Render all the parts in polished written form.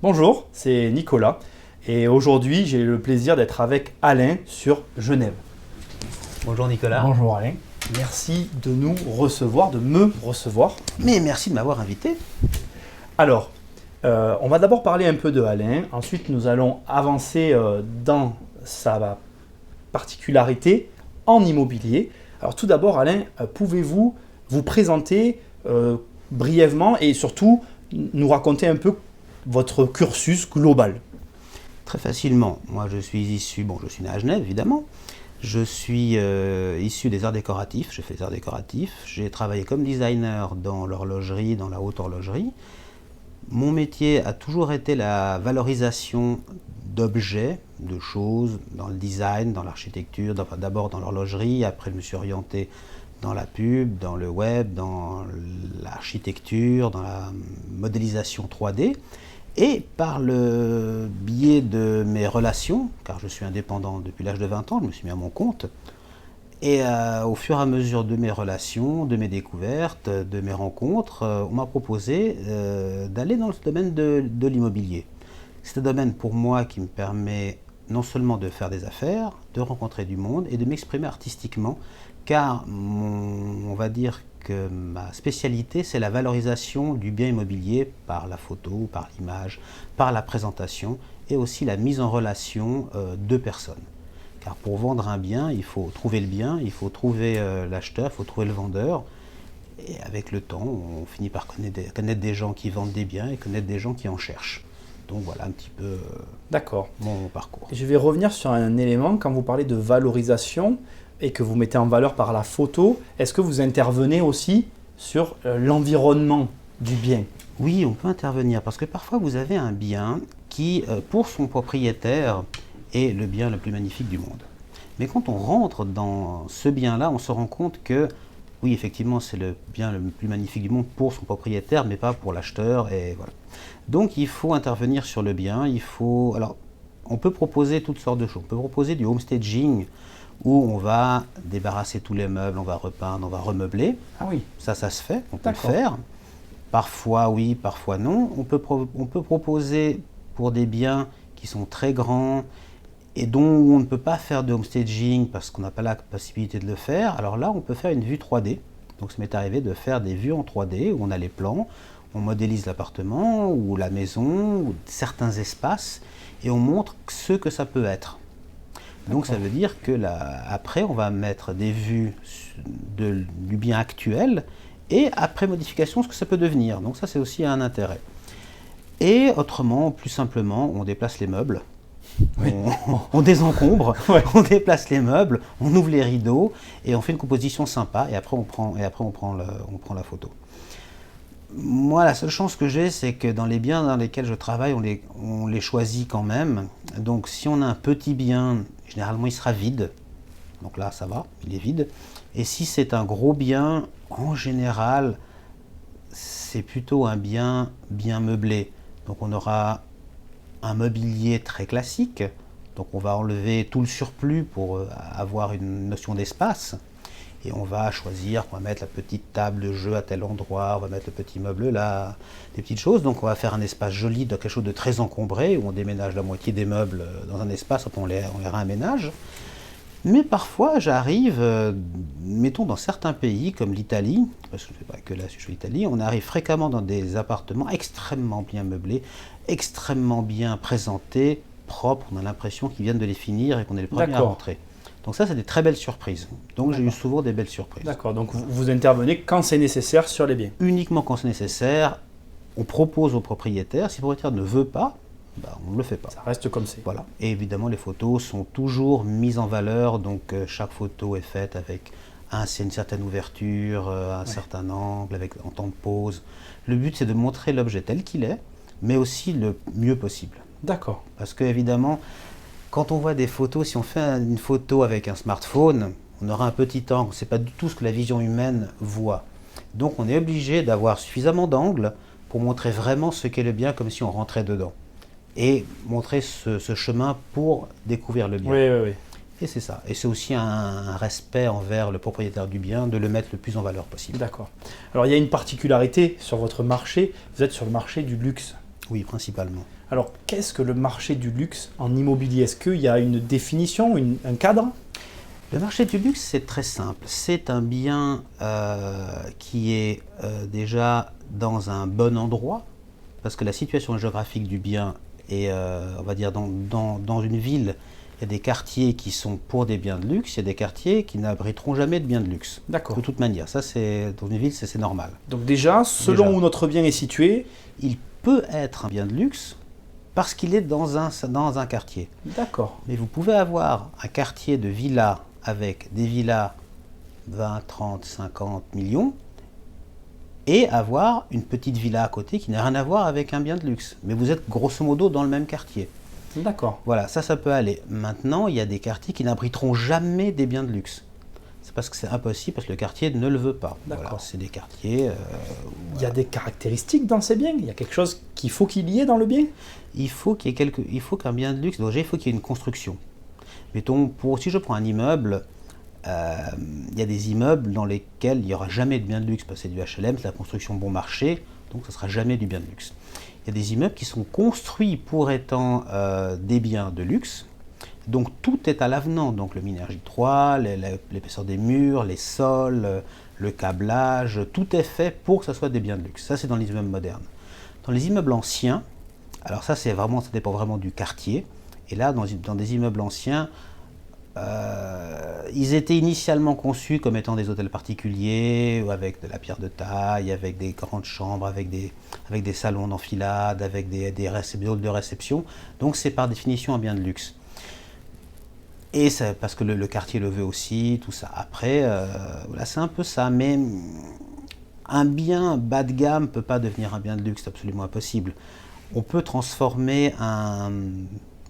Bonjour, c'est Nicolas et aujourd'hui j'ai le plaisir d'être avec Alain sur Genève. Bonjour Nicolas. Bonjour Alain, merci de nous recevoir, de me recevoir. Mais merci de m'avoir invité. Alors, on va d'abord parler un peu de Alain, ensuite nous allons avancer dans sa particularité en immobilier. Alors tout d'abord Alain, pouvez-vous vous présenter brièvement et surtout nous raconter un peu votre cursus global? Très facilement. Moi je suis je suis né à Genève évidemment. Je suis issu des arts décoratifs, j'ai fait des arts décoratifs. J'ai travaillé comme designer dans l'horlogerie, dans la haute horlogerie. Mon métier a toujours été la valorisation d'objets, de choses, dans le design, dans l'architecture, d'abord dans l'horlogerie, après je me suis orienté dans la pub, dans le web, dans l'architecture, dans la modélisation 3D. Et par le biais de mes relations, car je suis indépendant depuis l'âge de 20 ans, je me suis mis à mon compte, et au fur et à mesure de mes relations, de mes découvertes, de mes rencontres, on m'a proposé d'aller dans ce domaine de l'immobilier. C'est un domaine pour moi qui me permet non seulement de faire des affaires, de rencontrer du monde et de m'exprimer artistiquement, car on va dire que ma spécialité, c'est la valorisation du bien immobilier par la photo, par l'image, par la présentation et aussi la mise en relation de personnes. Car pour vendre un bien, il faut trouver le bien, il faut trouver l'acheteur, il faut trouver le vendeur. Et avec le temps, on finit par connaître des gens qui vendent des biens et connaître des gens qui en cherchent. Donc voilà un petit peu D'accord. mon parcours. Je vais revenir sur un élément quand vous parlez de valorisation et que vous mettez en valeur par la photo. Est-ce que vous intervenez aussi sur l'environnement du bien? Oui, on peut intervenir parce que parfois vous avez un bien qui, pour son propriétaire, est le bien le plus magnifique du monde. Mais quand on rentre dans ce bien-là, on se rend compte que, oui, effectivement, c'est le bien le plus magnifique du monde pour son propriétaire, mais pas pour l'acheteur. Et voilà. Donc, il faut intervenir sur le bien. Alors, on peut proposer toutes sortes de choses. On peut proposer du homestaging où on va débarrasser tous les meubles, on va repeindre, on va remeubler. Ah oui. Ça se fait, on peut le faire. Parfois oui, parfois non. On peut proposer pour des biens qui sont très grands et dont on ne peut pas faire de homestaging parce qu'on n'a pas la possibilité de le faire. Alors là, on peut faire une vue 3D. Donc, ça m'est arrivé de faire des vues en 3D où on a les plans, on modélise l'appartement ou la maison ou certains espaces et on montre ce que ça peut être. Donc ça veut dire que après, on va mettre des vues du bien actuel et après modification, ce que ça peut devenir. Donc ça, c'est aussi un intérêt. Et autrement, plus simplement, on déplace les meubles. Oui. On désencombre, ouais. On déplace les meubles, on ouvre les rideaux et on fait une composition sympa et après on prend la photo. Moi, la seule chance que j'ai, c'est que dans les biens dans lesquels je travaille, on les choisit quand même. Donc si on a un petit bien, généralement il sera vide. Donc là, ça va, il est vide. Et si c'est un gros bien, en général, c'est plutôt un bien bien meublé. Donc on aura un mobilier très classique. Donc on va enlever tout le surplus pour avoir une notion d'espace. Et on va choisir, on va mettre la petite table de jeu à tel endroit, on va mettre le petit meuble là, des petites choses. Donc on va faire un espace joli, quelque chose de très encombré, où on déménage la moitié des meubles dans un espace, on les réaménage. Mais parfois j'arrive, mettons dans certains pays comme l'Italie, parce que je ne sais pas que là je suis l'Italie, on arrive fréquemment dans des appartements extrêmement bien meublés, extrêmement bien présentés, propres, on a l'impression qu'ils viennent de les finir et qu'on est les premiers à rentrer. Donc ça, c'est des très belles surprises. Donc j'ai eu souvent des belles surprises. D'accord, donc vous intervenez quand c'est nécessaire sur les biens? Uniquement quand c'est nécessaire. On propose au propriétaire. Si le propriétaire ne veut pas, on ne le fait pas. Ça reste comme c'est. Voilà. Et évidemment, les photos sont toujours mises en valeur. Donc chaque photo est faite avec une certaine ouverture, un certain angle, en temps de pause. Le but, c'est de montrer l'objet tel qu'il est, mais aussi le mieux possible. D'accord. Parce que évidemment, quand on voit des photos, si on fait une photo avec un smartphone, on aura un petit angle, ce n'est pas du tout ce que la vision humaine voit. Donc on est obligé d'avoir suffisamment d'angles pour montrer vraiment ce qu'est le bien, comme si on rentrait dedans. Et montrer ce chemin pour découvrir le bien. Oui. Et c'est ça. Et c'est aussi un respect envers le propriétaire du bien, de le mettre le plus en valeur possible. D'accord. Alors il y a une particularité sur votre marché, vous êtes sur le marché du luxe. Oui, principalement. Alors, qu'est-ce que le marché du luxe en immobilier? Est-ce qu'il y a une définition, un cadre? Le marché du luxe, c'est très simple. C'est un bien qui est déjà dans un bon endroit, parce que la situation géographique du bien est, on va dire, dans une ville, il y a des quartiers qui sont pour des biens de luxe, il y a des quartiers qui n'abriteront jamais de biens de luxe. D'accord. De toute manière, ça, c'est dans une ville, c'est normal. Donc déjà, selon où notre bien est situé, il peut être un bien de luxe parce qu'il est dans un quartier. D'accord. Mais vous pouvez avoir un quartier de villas avec des villas 20, 30, 50 millions et avoir une petite villa à côté qui n'a rien à voir avec un bien de luxe. Mais vous êtes grosso modo dans le même quartier. D'accord. Voilà, ça peut aller. Maintenant, il y a des quartiers qui n'abriteront jamais des biens de luxe. C'est parce que c'est impossible, parce que le quartier ne le veut pas. D'accord. Voilà, c'est des quartiers... Il y a des caractéristiques dans ces biens? Il y a quelque chose qu'il faut qu'il y ait dans le bien? Il faut qu'un bien de luxe, déjà il faut qu'il y ait une construction. Mettons, si je prends un immeuble, il y a des immeubles dans lesquels il n'y aura jamais de bien de luxe, parce que c'est du HLM, c'est la construction bon marché, donc ce ne sera jamais du bien de luxe. Il y a des immeubles qui sont construits pour étant des biens de luxe, donc tout est à l'avenant, donc le Minergie 3, l'épaisseur des murs, les sols, le câblage, tout est fait pour que ce soit des biens de luxe. Ça, c'est dans les immeubles modernes. Dans les immeubles anciens, alors ça dépend vraiment du quartier, et là, dans des immeubles anciens, ils étaient initialement conçus comme étant des hôtels particuliers, avec de la pierre de taille, avec des grandes chambres, avec des salons d'enfilade, avec des halls de réception. Donc c'est par définition un bien de luxe. Et c'est parce que le quartier le veut aussi, tout ça. Après, voilà, c'est un peu ça. Mais un bien bas de gamme ne peut pas devenir un bien de luxe, c'est absolument impossible. On peut transformer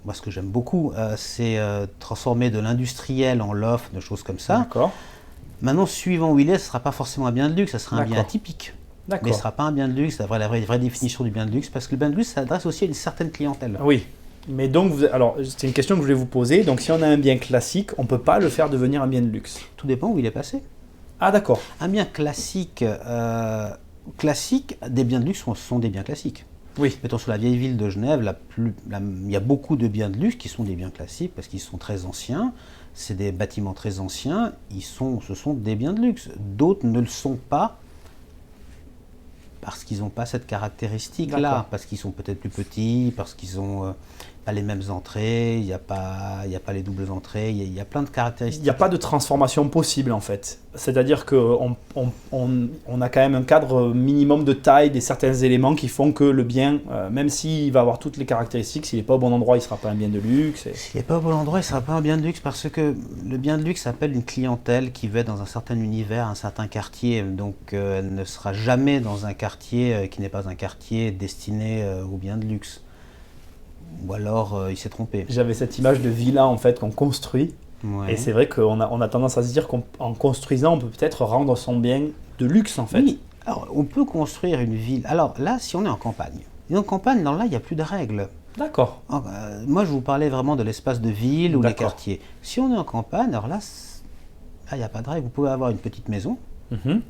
moi, ce que j'aime beaucoup, c'est transformer de l'industriel en loft, de choses comme ça. D'accord. Maintenant, suivant où il est, ce ne sera pas forcément un bien de luxe, ce sera un bien D'accord. atypique. D'accord. Mais ce ne sera pas un bien de luxe, la vraie définition du bien de luxe, parce que le bien de luxe s'adresse aussi à une certaine clientèle. Oui. Mais donc, alors, c'est une question que je voulais vous poser. Donc, si on a un bien classique, on ne peut pas le faire devenir un bien de luxe. Tout dépend où il est passé. Ah, d'accord. Un bien classique, des biens de luxe sont des biens classiques. Oui. Mettons sur la vieille ville de Genève, il y a beaucoup de biens de luxe qui sont des biens classiques parce qu'ils sont très anciens. C'est des bâtiments très anciens. Ce sont des biens de luxe. D'autres ne le sont pas parce qu'ils n'ont pas cette caractéristique-là, parce qu'ils sont peut-être plus petits, parce qu'ils n'ont pas les mêmes entrées, il n'y a pas les doubles entrées, il y a plein de caractéristiques. Il n'y a pas de transformation possible en fait. C'est-à-dire qu'on a quand même un cadre minimum de taille, des certains éléments qui font que le bien, même s'il va avoir toutes les caractéristiques, s'il n'est pas au bon endroit, il ne sera pas un bien de luxe. S'il n'est pas au bon endroit, il ne sera pas un bien de luxe parce que le bien de luxe appelle une clientèle qui va dans un certain univers, un certain quartier. Donc elle ne sera jamais dans un quartier qui n'est pas un quartier destiné au bien de luxe. Ou alors il s'est trompé. J'avais cette image de villa en fait qu'on construit. Ouais. Et c'est vrai qu'on a tendance à se dire qu'en construisant, on peut peut-être rendre son bien de luxe en fait. Oui, alors on peut construire une ville. Alors là, si on est en campagne, là, il n'y a plus de règles. D'accord. Moi, je vous parlais vraiment de l'espace de ville ou les D'accord. quartiers. Si on est en campagne, alors là, il n'y a pas de règle. Vous pouvez avoir une petite maison. Mhm.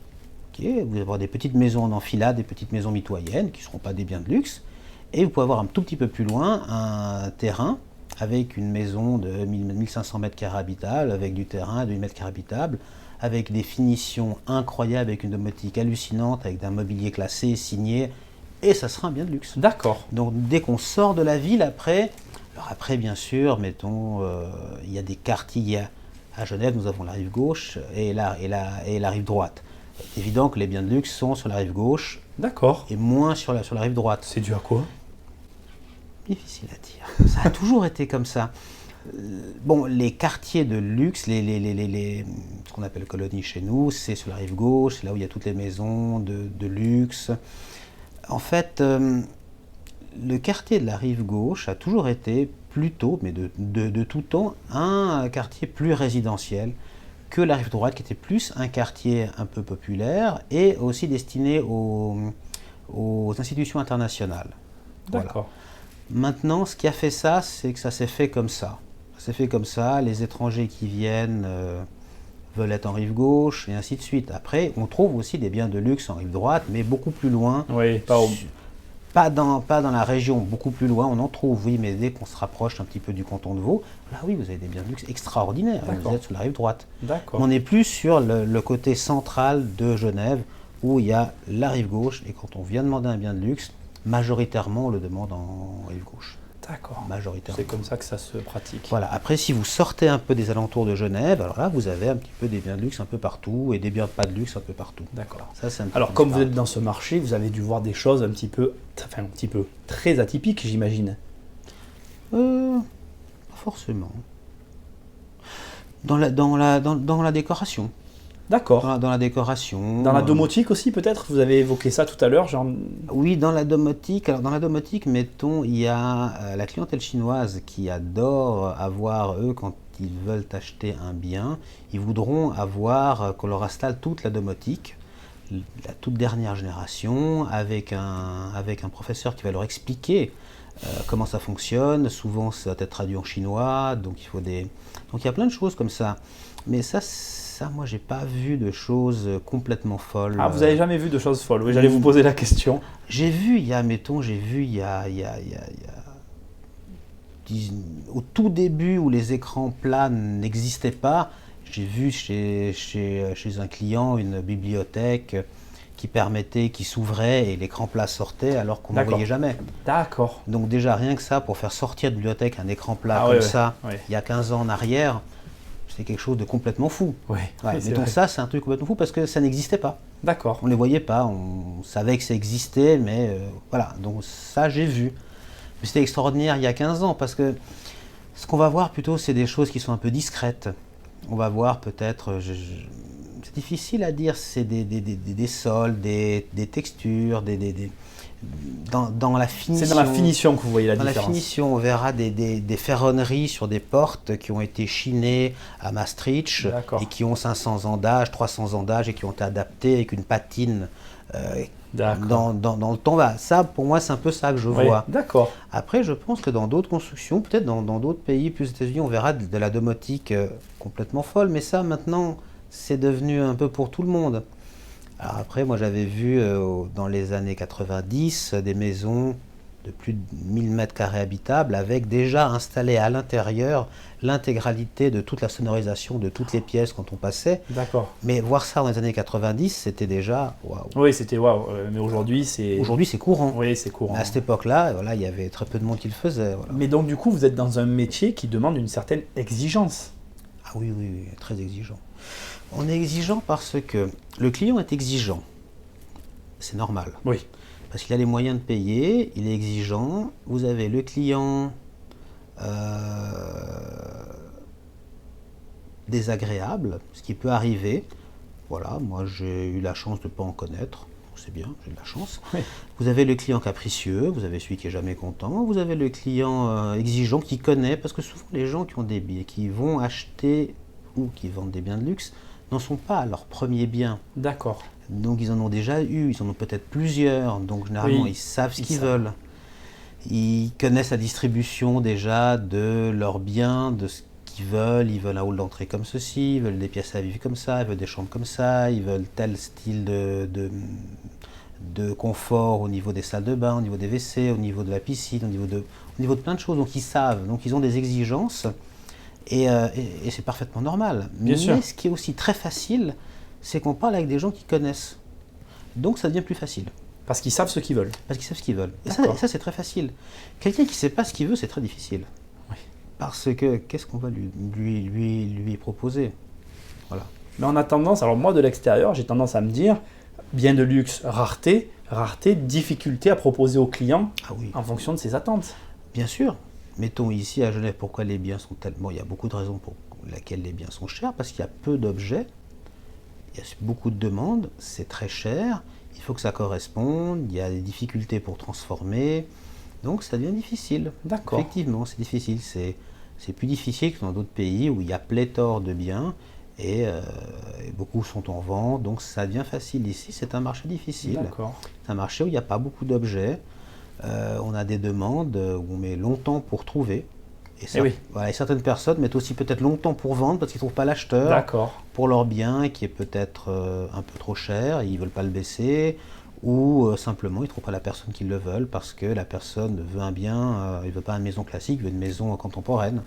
Vous pouvez avoir des petites maisons en enfilade, des petites maisons mitoyennes qui ne seront pas des biens de luxe. Et vous pouvez avoir un tout petit peu plus loin un terrain avec une maison de 1500 mètres carrés habitables, avec du terrain de 8 mètres carrés habitables, avec des finitions incroyables, avec une domotique hallucinante, avec d'un mobilier classé, signé, et ça sera un bien de luxe. D'accord. Donc dès qu'on sort de la ville, après bien sûr, mettons, il y a des quartiers, à Genève, nous avons la rive gauche et la rive droite. C'est évident que les biens de luxe sont sur la rive gauche. D'accord. Et moins sur la rive droite. C'est dû à quoi? Difficile à dire. Ça a toujours été comme ça. Bon, les quartiers de luxe, ce qu'on appelle colonies chez nous, c'est sur la rive gauche, c'est là où il y a toutes les maisons de luxe. En fait, le quartier de la rive gauche a toujours été plutôt, mais de tout temps, un quartier plus résidentiel que la rive droite, qui était plus un quartier un peu populaire et aussi destiné aux institutions internationales. D'accord. Voilà. Maintenant, ce qui a fait ça, c'est que ça s'est fait comme ça. Ça s'est fait comme ça, les étrangers qui viennent veulent être en rive gauche, et ainsi de suite. Après, on trouve aussi des biens de luxe en rive droite, mais beaucoup plus loin. Oui, pas dans la région, beaucoup plus loin, on en trouve, oui, mais dès qu'on se rapproche un petit peu du canton de Vaud, là oui, vous avez des biens de luxe extraordinaires, vous êtes sur la rive droite. D'accord. On n'est plus sur le côté central de Genève, où il y a la rive gauche, et quand on vient demander un bien de luxe, majoritairement on le demande en rive gauche. D'accord. Majoritairement. C'est comme ça que ça se pratique. Voilà. Après, si vous sortez un peu des alentours de Genève, alors là, vous avez un petit peu des biens de luxe un peu partout et des biens pas de luxe un peu partout. D'accord. Ça, c'est un petit Alors, peu comme vous disparate. êtes dans ce marché, vous avez dû voir des choses très atypiques, j'imagine. Pas forcément. Dans la décoration. D'accord. Dans la décoration. Dans la domotique aussi, peut-être. Vous avez évoqué ça tout à l'heure. Oui, dans la domotique. Alors, dans la domotique, mettons, il y a la clientèle chinoise qui adore avoir, eux, quand ils veulent acheter un bien, ils voudront avoir qu'on leur installe toute la domotique, la toute dernière génération, avec un professeur qui va leur expliquer comment ça fonctionne. Souvent, ça va être traduit en chinois, donc il y a plein de choses comme ça. Mais ça, moi, j'ai pas vu de choses complètement folles. Ah, vous n'avez jamais vu de choses folles? Oui, j'allais vous poser la question. J'ai vu, il y a au tout début où les écrans plats n'existaient pas, j'ai vu chez un client une bibliothèque qui s'ouvrait et l'écran plat sortait alors qu'on n'en voyait jamais. D'accord. Donc déjà rien que ça, pour faire sortir de bibliothèque un écran plat il y a 15 ans en arrière, c'est quelque chose de complètement fou. Oui, mettons ça, c'est un truc complètement fou parce que ça n'existait pas. D'accord. On ne les voyait pas, on savait que ça existait, mais voilà, donc ça j'ai vu. Mais c'était extraordinaire il y a 15 ans parce que ce qu'on va voir plutôt, c'est des choses qui sont un peu discrètes. On va voir peut-être, c'est difficile à dire, c'est des sols, des textures, dans la finition. C'est dans la finition que vous voyez la différence. Dans la finition, on verra des ferronneries sur des portes qui ont été chinées à Maastricht et qui ont 500 ans d'âge, 300 ans d'âge et qui ont été adaptées avec une patine dans le temps. Ça, pour moi, c'est un peu ça que je vois. D'accord. Après, je pense que dans d'autres constructions, peut-être dans d'autres pays, plus aux États-Unis, on verra de la domotique complètement folle. Mais ça, maintenant, c'est devenu un peu pour tout le monde. Alors après, moi j'avais vu dans les années 90 des maisons de plus de 1000 mètres carrés habitables avec déjà installé à l'intérieur l'intégralité de toute la sonorisation de toutes les pièces quand on passait. D'accord. Mais voir ça dans les années 90, c'était déjà waouh. Oui, c'était waouh. Mais aujourd'hui, c'est... Aujourd'hui, c'est courant. Oui, c'est courant. À cette époque-là, voilà, il y avait très peu de monde qui le faisait. Voilà. Mais donc du coup, vous êtes dans un métier qui demande une certaine exigence. Ah oui, très exigeant. On est exigeant parce que le client est exigeant. C'est normal. Oui. Parce qu'il a les moyens de payer, il est exigeant. Vous avez le client désagréable, ce qui peut arriver. Voilà, moi j'ai eu la chance de ne pas en connaître. C'est bien, j'ai de la chance. Oui. Vous avez le client capricieux, vous avez celui qui est jamais content, vous avez le client exigeant qui connaît, parce que souvent les gens qui ont des biens, qui vont acheter ou qui vendent des biens de luxe, n'en sont pas à leur premier bien. D'accord. Donc ils en ont déjà eu, ils en ont peut-être plusieurs, donc généralement ils savent ce qu'ils veulent. Ils connaissent la distribution déjà de leurs biens, de ce qu'ils veulent. Ils veulent un hall d'entrée comme ceci, ils veulent des pièces à vivre comme ça, ils veulent des chambres comme ça, ils veulent tel style de confort au niveau des salles de bain, au niveau des WC, au niveau de la piscine, au niveau de plein de choses. Donc ils savent, donc ils ont des exigences et c'est parfaitement normal. Bien sûr. Mais ce qui est aussi très facile, c'est qu'on parle avec des gens qui connaissent. Donc ça devient plus facile. Parce qu'ils savent ce qu'ils veulent. Parce qu'ils savent ce qu'ils veulent. Et ça c'est très facile. Quelqu'un qui ne sait pas ce qu'il veut, c'est très difficile. Oui. Parce que qu'est-ce qu'on va lui proposer? Voilà. Mais on a tendance, alors moi de l'extérieur, j'ai tendance à me dire, bien de luxe, rareté, difficulté à proposer au client en fonction de ses attentes. Bien sûr. Mettons ici à Genève, pourquoi les biens sont tellement... Il y a beaucoup de raisons pour lesquelles les biens sont chers, parce qu'il y a peu d'objets, il y a beaucoup de demandes, c'est très cher, il faut que ça corresponde, il y a des difficultés pour transformer, donc ça devient difficile. D'accord. Effectivement, c'est difficile, c'est plus difficile que dans d'autres pays où il y a pléthore de biens et beaucoup sont en vente, donc ça devient facile. Ici, c'est un marché difficile. D'accord. C'est un marché où il n'y a pas beaucoup d'objets, on a des demandes où on met longtemps pour trouver. Et certaines personnes mettent aussi peut-être longtemps pour vendre parce qu'ils ne trouvent pas l'acheteur pour leur bien qui est peut-être un peu trop cher, ils ne veulent pas le baisser, ou simplement ils ne trouvent pas la personne qu'ils le veulent parce que la personne veut un bien, il ne veut pas une maison classique, il veut une maison contemporaine.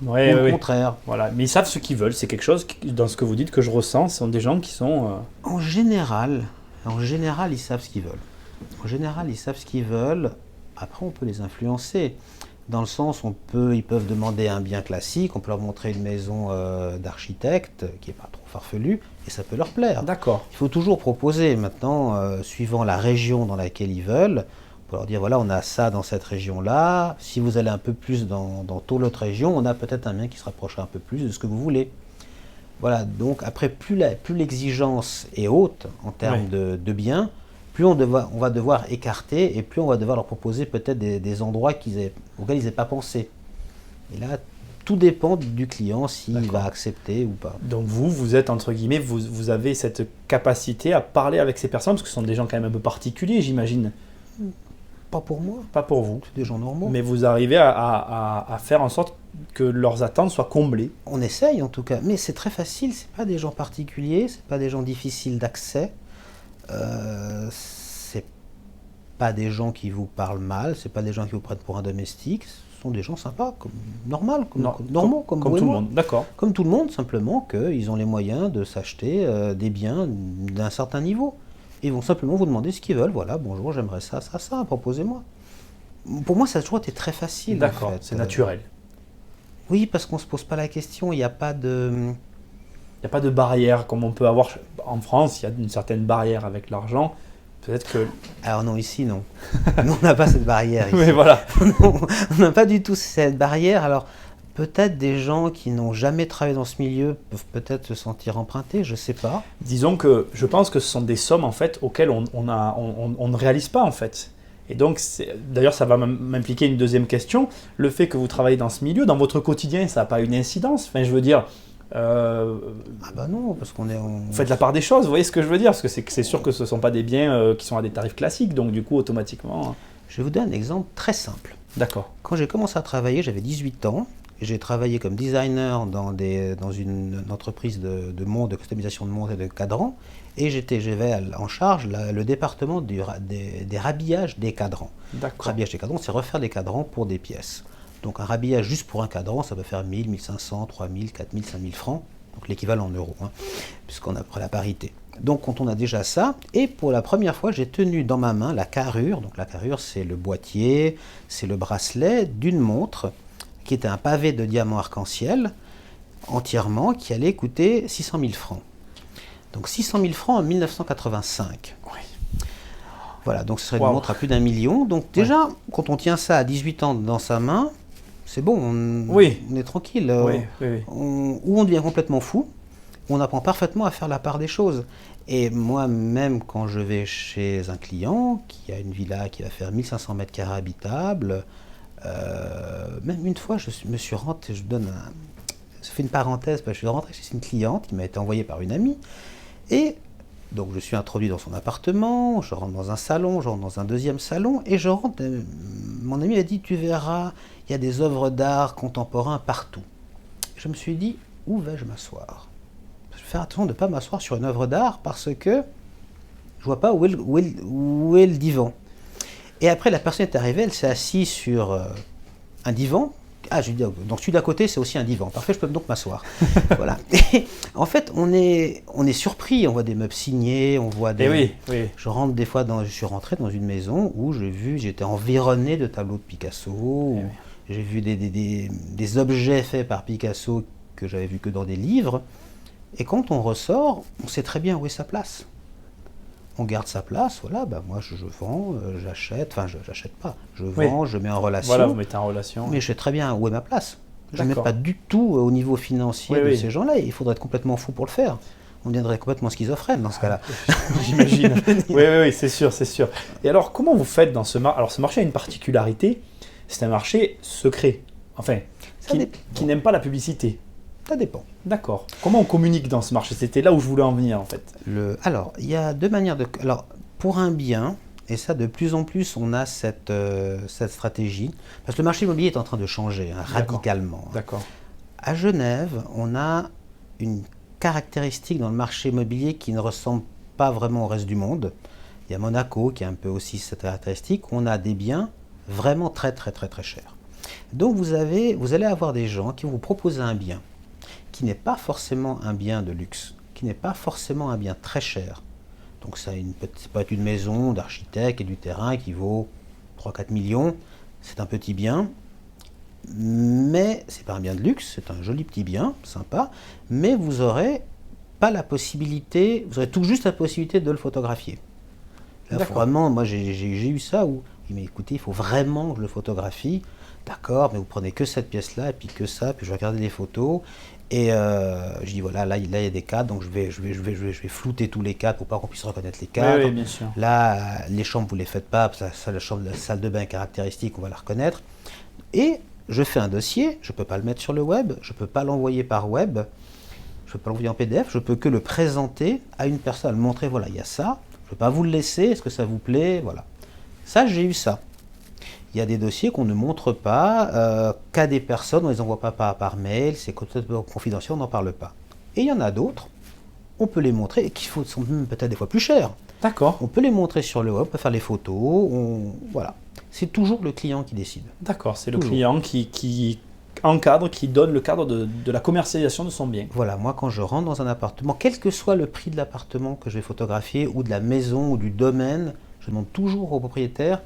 Ouais, Ou ouais, au ouais. contraire. Voilà. Mais ils savent ce qu'ils veulent. C'est quelque chose, dans ce que vous dites, que je ressens. Ce sont des gens qui sont... En général, ils savent ce qu'ils veulent. En général, ils savent ce qu'ils veulent. Après, on peut les influencer. Dans le sens, ils peuvent demander un bien classique, on peut leur montrer une maison d'architecte qui n'est pas trop farfelue, et ça peut leur plaire. D'accord. Il faut toujours proposer. Maintenant, suivant la région dans laquelle ils veulent, on peut leur dire, voilà, on a ça dans cette région-là. Si vous allez un peu plus dans telle autre région, on a peut-être un bien qui se rapprochera un peu plus de ce que vous voulez. Voilà, donc après, plus l'exigence est haute en termes de biens, plus on va devoir écarter et plus on va devoir leur proposer peut-être des endroits auxquels ils n'avaient pas pensé. Et là, tout dépend du client s'il va accepter ou pas. Donc vous êtes, entre guillemets, vous avez cette capacité à parler avec ces personnes, parce que ce sont des gens quand même un peu particuliers, j'imagine. Pas pour moi. Pas pour vous. C'est des gens normaux. Mais vous arrivez à faire en sorte que leurs attentes soient comblées. On essaye en tout cas, mais c'est très facile, c'est pas des gens particuliers, c'est pas des gens difficiles d'accès. C'est pas des gens qui vous parlent mal, c'est pas des gens qui vous prennent pour un domestique, ce sont des gens sympas, normaux, comme tout le monde, d'accord. Comme tout le monde, simplement qu'ils ont les moyens de s'acheter des biens d'un certain niveau. Ils vont simplement vous demander ce qu'ils veulent, voilà, bonjour, j'aimerais ça, proposez-moi. Pour moi, ça a toujours été très facile. D'accord, en fait. c'est naturel. Oui, parce qu'on ne se pose pas la question, il n'y a pas de... Il n'y a pas de barrière comme on peut avoir en France, il y a une certaine barrière avec l'argent. Peut-être que... Alors non, ici, non. Nous, on n'a pas cette barrière ici. Oui, voilà. On n'a pas du tout cette barrière. Alors, peut-être des gens qui n'ont jamais travaillé dans ce milieu peuvent peut-être se sentir empruntés, je ne sais pas. Disons que je pense que ce sont des sommes en fait auxquelles on ne réalise pas en fait. Et donc, d'ailleurs, ça va m'impliquer une deuxième question. Le fait que vous travaillez dans ce milieu, dans votre quotidien, ça n'a pas une incidence. Enfin, je veux dire... Ah bah non, parce qu'on est... Vous faites la part des choses, vous voyez ce que je veux dire? Parce que c'est sûr que ce ne sont pas des biens qui sont à des tarifs classiques, donc du coup, automatiquement... Je vais vous donner un exemple très simple. D'accord. Quand j'ai commencé à travailler, j'avais 18 ans. J'ai travaillé comme designer dans une entreprise de customisation de montres et de cadrans. Et j'avais en charge le département des rhabillages des cadrans. D'accord. Rhabillage des cadrans, c'est refaire des cadrans pour des pièces. Donc un rhabillage juste pour un cadran, ça peut faire 1000, 1500, 3000, 4000, 5000 francs, donc l'équivalent en euros, puisqu'on a pris la parité. Donc quand on a déjà ça, et pour la première fois, j'ai tenu dans ma main la carrure. Donc la carrure, c'est le boîtier, c'est le bracelet d'une montre qui était un pavé de diamants arc-en-ciel entièrement, qui allait coûter 600 000 francs. Donc 600 000 francs en 1985. Oui. Voilà, donc ce serait une montre à plus d'1 million. Donc déjà, quand on tient ça à 18 ans dans sa main, c'est bon, on est tranquille. Ou on devient complètement fou, on apprend parfaitement à faire la part des choses. Et moi-même, quand je vais chez un client qui a une villa qui va faire 1500 mètres carrés habitables, même une fois, je me suis rentré, je fais une parenthèse, je suis rentré chez une cliente qui m'a été envoyée par une amie, et donc je suis introduit dans son appartement, je rentre dans un salon, je rentre dans un deuxième salon, et je rentre, mon ami a dit, tu verras, il y a des œuvres d'art contemporains partout. Je me suis dit, où vais-je m'asseoir? Je vais faire attention de ne pas m'asseoir sur une œuvre d'art parce que je ne vois pas où est le divan. Et après, la personne est arrivée, elle s'est assise sur un divan. Ah, je lui dis, donc celui d'à côté, c'est aussi un divan. Parfait, je peux donc m'asseoir. Voilà. Et en fait, on est surpris. On voit des meubles signés, on voit des... Je rentre des fois je suis rentré dans une maison où j'étais environné de tableaux de Picasso. J'ai vu des objets faits par Picasso que j'avais vus que dans des livres. Et quand on ressort, on sait très bien où est sa place. On garde sa place, voilà, moi je vends, j'achète, enfin j'achète pas, je vends, je mets en relation. Voilà, vous mettez en relation. Mais je sais très bien où est ma place. Je ne mets pas du tout au niveau financier de ces gens-là, il faudrait être complètement fou pour le faire. On deviendrait complètement schizophrène dans ce cas-là. J'imagine. Oui, c'est sûr. Et alors, comment vous faites dans ce marché? Alors, ce marché a une particularité, c'est un marché secret, enfin, qui n'aime pas la publicité. Ça dépend. D'accord. Comment on communique dans ce marché? C'était là où je voulais en venir, en fait. Alors, il y a deux manières de... Alors, pour un bien, et ça, de plus en plus, on a cette stratégie, parce que le marché immobilier est en train de changer radicalement. D'accord. À Genève, on a une caractéristique dans le marché immobilier qui ne ressemble pas vraiment au reste du monde, Il y a Monaco qui a un peu aussi cette caractéristique, où on a des biens vraiment très très très très chers. Donc vous allez avoir des gens qui vont vous proposer un bien qui n'est pas forcément un bien de luxe, qui n'est pas forcément un bien très cher. Donc ça peut être une maison d'architecte et du terrain qui vaut 3-4 millions, c'est un petit bien, mais c'est pas un bien de luxe, c'est un joli petit bien, sympa, mais vous aurez pas la possibilité, vous aurez tout juste la possibilité de le photographier. Là, vraiment, moi j'ai eu ça où il m'a dit, écoutez, il faut vraiment que je le photographie. D'accord, mais vous prenez que cette pièce-là, et puis que ça, puis je vais regarder les photos. Et je dis, voilà, là, il y a des cadres, donc je vais flouter tous les cadres pour pas qu'on puisse reconnaître les cadres. Oui, bien sûr. Là, les chambres, vous ne les faites pas, parce que la salle de bain caractéristique, on va la reconnaître. Et je fais un dossier, je ne peux pas le mettre sur le web, je ne peux pas l'envoyer par web, je ne peux pas l'envoyer en PDF, je peux que le présenter à une personne, le montrer, voilà, il y a ça, je ne peux pas vous le laisser, est-ce que ça vous plaît, voilà. Ça, j'ai eu ça. Il y a des dossiers qu'on ne montre pas qu'à des personnes, on ne les envoie pas par mail, c'est complètement confidentiel, on n'en parle pas. Et il y en a d'autres, on peut les montrer, et qui sont peut-être des fois plus chers. D'accord. On peut les montrer sur le web, on peut faire les photos, voilà. C'est toujours le client qui décide. D'accord, c'est le client qui encadre, qui donne le cadre de la commercialisation de son bien. Voilà, moi quand je rentre dans un appartement, quel que soit le prix de l'appartement que je vais photographier, ou de la maison, ou du domaine, je demande toujours au propriétaire,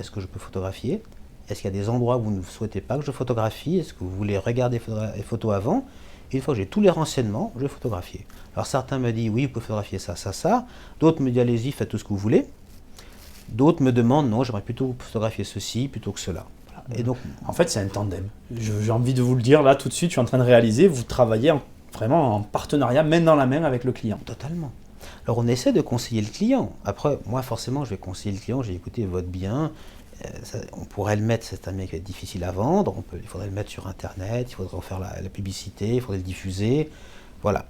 est-ce que je peux photographier? Est-ce qu'il y a des endroits où vous ne souhaitez pas que je photographie? Est-ce que vous voulez regarder les photos avant? Et une fois que j'ai tous les renseignements, je vais photographier. Alors certains me disent, oui, vous pouvez photographier ça, ça, ça. D'autres me disent, allez-y, faites tout ce que vous voulez. D'autres me demandent, non, j'aimerais plutôt photographier ceci plutôt que cela. Voilà. Et donc, en fait, c'est un tandem. J'ai envie de vous le dire, là, tout de suite, je suis en train de réaliser, vous travaillez vraiment en partenariat, main dans la main avec le client. Totalement. Alors on essaie de conseiller le client. Après, moi forcément, je vais conseiller le client, j'ai écouté votre bien, on pourrait le mettre, c'est un bien qui est difficile à vendre, il faudrait le mettre sur Internet, il faudrait en faire la publicité, il faudrait le diffuser. Voilà.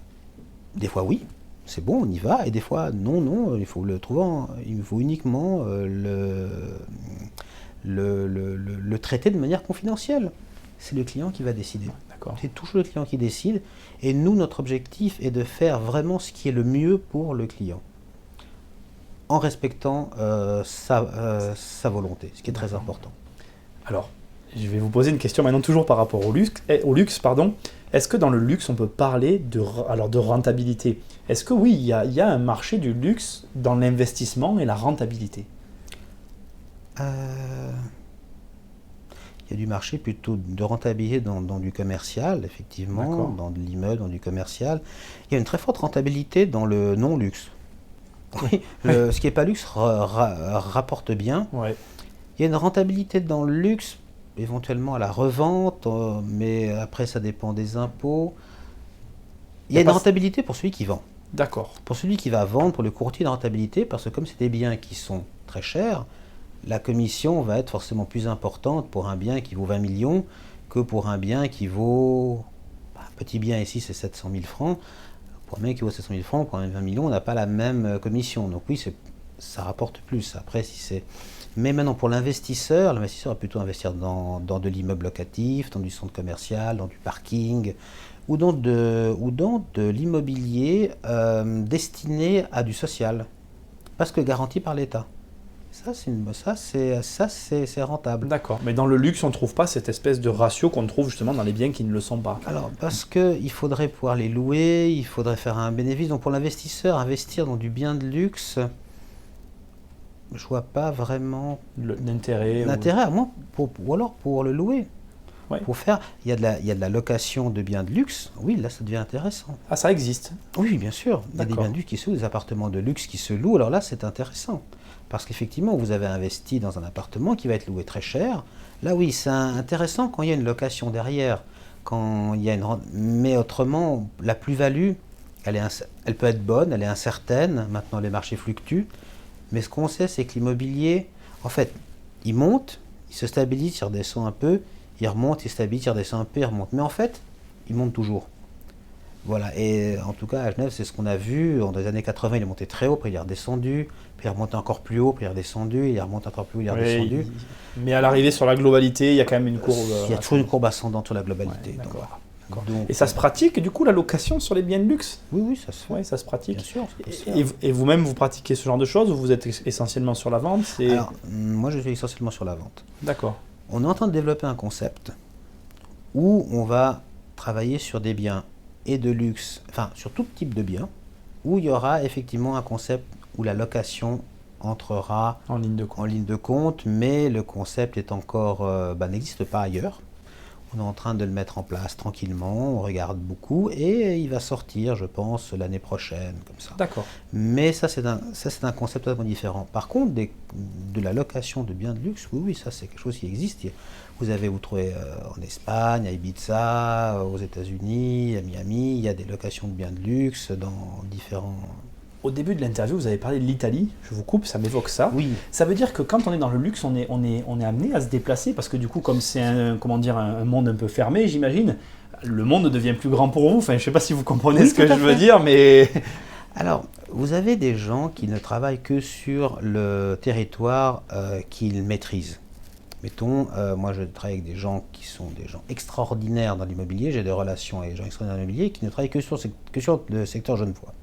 Des fois oui, c'est bon, on y va, et des fois non, il faut le trouver, il faut uniquement le traiter de manière confidentielle. C'est le client qui va décider. C'est toujours le client qui décide. Et nous, notre objectif est de faire vraiment ce qui est le mieux pour le client, en respectant sa volonté, ce qui est très important. Alors, je vais vous poser une question maintenant toujours par rapport au luxe. Est-ce que dans le luxe, on peut parler de rentabilité? Est-ce que oui, il y a un marché du luxe dans l'investissement et la rentabilité? Il y a du marché plutôt de rentabilité dans du commercial, effectivement, dans de l'immeuble, dans du commercial. Il y a une très forte rentabilité dans le non-luxe. Oui, ce qui n'est pas luxe rapporte bien. Ouais. Il y a une rentabilité dans le luxe, éventuellement à la revente, mais après ça dépend des impôts. Il y a une rentabilité pour celui qui vend. D'accord. Pour celui qui va vendre, pour le courtier, de rentabilité, parce que comme c'est des biens qui sont très chers, la commission va être forcément plus importante pour un bien qui vaut 20 millions que pour un bien qui vaut... Un petit bien ici, c'est 700 000 francs. Pour un bien qui vaut 700 000 francs, pour un 20 millions, on n'a pas la même commission. Donc oui, ça rapporte plus. Après, si c'est... Mais maintenant, pour l'investisseur va plutôt investir dans de l'immeuble locatif, dans du centre commercial, dans du parking, ou dans de l'immobilier destiné à du social, parce que garanti par l'État. Ça, c'est rentable. D'accord. Mais dans le luxe, on ne trouve pas cette espèce de ratio qu'on trouve justement dans les biens qui ne le sont pas. Alors, parce qu'il faudrait pouvoir les louer, il faudrait faire un bénéfice. Donc pour l'investisseur, investir dans du bien de luxe, je ne vois pas vraiment l'intérêt. À moins ou alors pour le louer. Ouais. Pour faire, il y a de la location de biens de luxe. Oui, là, ça devient intéressant. Ah, ça existe? Oui, bien sûr. Il y a des biens de luxe qui se louent, des appartements de luxe qui se louent. Alors là, c'est intéressant. Parce qu'effectivement, vous avez investi dans un appartement qui va être loué très cher. Là, oui, c'est intéressant quand il y a une location derrière. Mais autrement, la plus-value, elle peut être bonne, elle est incertaine. Maintenant, les marchés fluctuent. Mais ce qu'on sait, c'est que l'immobilier, en fait, il monte, il se stabilise, il redescend un peu, il remonte, il se stabilise, il redescend un peu, il remonte. Mais en fait, il monte toujours. Voilà, et en tout cas à Genève, c'est ce qu'on a vu. Dans les années 80, il est monté très haut, puis il est redescendu, puis il est remonté encore plus haut, puis il est redescendu, il remonte encore plus haut, il est redescendu. Mais à l'arrivée sur la globalité, il y a quand même une courbe... Il y a toujours une courbe ascendante sur la globalité. Ouais, d'accord. Donc, et ça se pratique, du coup, la location sur les biens de luxe? Oui, ça se fait. Oui, ça se pratique. Bien sûr, ça peut se faire. Et vous-même, vous pratiquez ce genre de choses ou vous êtes essentiellement sur la vente? Alors, moi, je suis essentiellement sur la vente. D'accord. On est en train de développer un concept où on va travailler sur des biens et de luxe, enfin, sur tout type de biens, où il y aura effectivement un concept où la location entrera En ligne de compte. mais le concept est encore n'existe pas ailleurs. On est en train de le mettre en place tranquillement, on regarde beaucoup et il va sortir, je pense, l'année prochaine, comme ça. D'accord. Mais ça, c'est un concept totalement différent. Par contre, de la location de biens de luxe, oui, ça, c'est quelque chose qui existe. Vous trouvez en Espagne, à Ibiza, aux États-Unis, à Miami, il y a des locations de biens de luxe dans différents... Au début de l'interview, vous avez parlé de l'Italie. Je vous coupe, ça m'évoque ça. Oui. Ça veut dire que quand on est dans le luxe, on est amené à se déplacer parce que du coup, comme c'est un monde un peu fermé, j'imagine, le monde devient plus grand pour vous. Enfin, je ne sais pas si vous comprenez ce que je veux dire, mais... Alors, vous avez des gens qui ne travaillent que sur le territoire qu'ils maîtrisent. Mettons, moi je travaille avec des gens qui sont des gens extraordinaires dans l'immobilier, j'ai des relations avec des gens extraordinaires dans l'immobilier qui ne travaillent que sur le secteur genevois.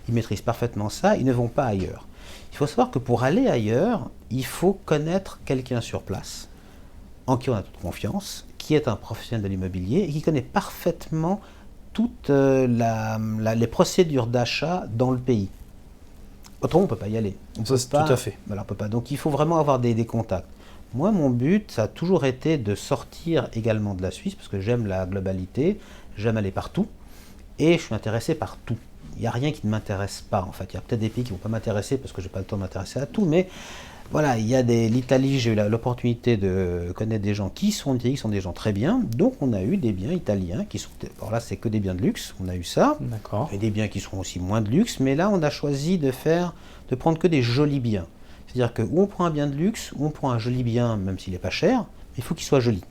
Ils maîtrisent parfaitement ça, ils ne vont pas ailleurs. Il faut savoir que pour aller ailleurs, il faut connaître quelqu'un sur place, en qui on a toute confiance, qui est un professionnel de l'immobilier et qui connaît parfaitement toutes les procédures d'achat dans le pays. Autrement, on ne peut pas y aller. Ça, c'est tout à fait. Voilà, on peut pas. Donc il faut vraiment avoir des contacts. Moi, mon but, ça a toujours été de sortir également de la Suisse, parce que j'aime la globalité, j'aime aller partout, et je suis intéressé par tout. Il n'y a rien qui ne m'intéresse pas, en fait. Il y a peut-être des pays qui ne vont pas m'intéresser, parce que je n'ai pas le temps de m'intéresser à tout, mais voilà, l'Italie, j'ai eu l'opportunité de connaître des gens qui sont des gens très bien, donc on a eu des biens italiens qui sont... Alors là, c'est que des biens de luxe, on a eu ça. D'accord. Et des biens qui seront aussi moins de luxe, mais là, on a choisi de prendre que des jolis biens. C'est-à-dire que ou on prend un bien de luxe, ou on prend un joli bien, même s'il n'est pas cher, mais il faut qu'il soit joli.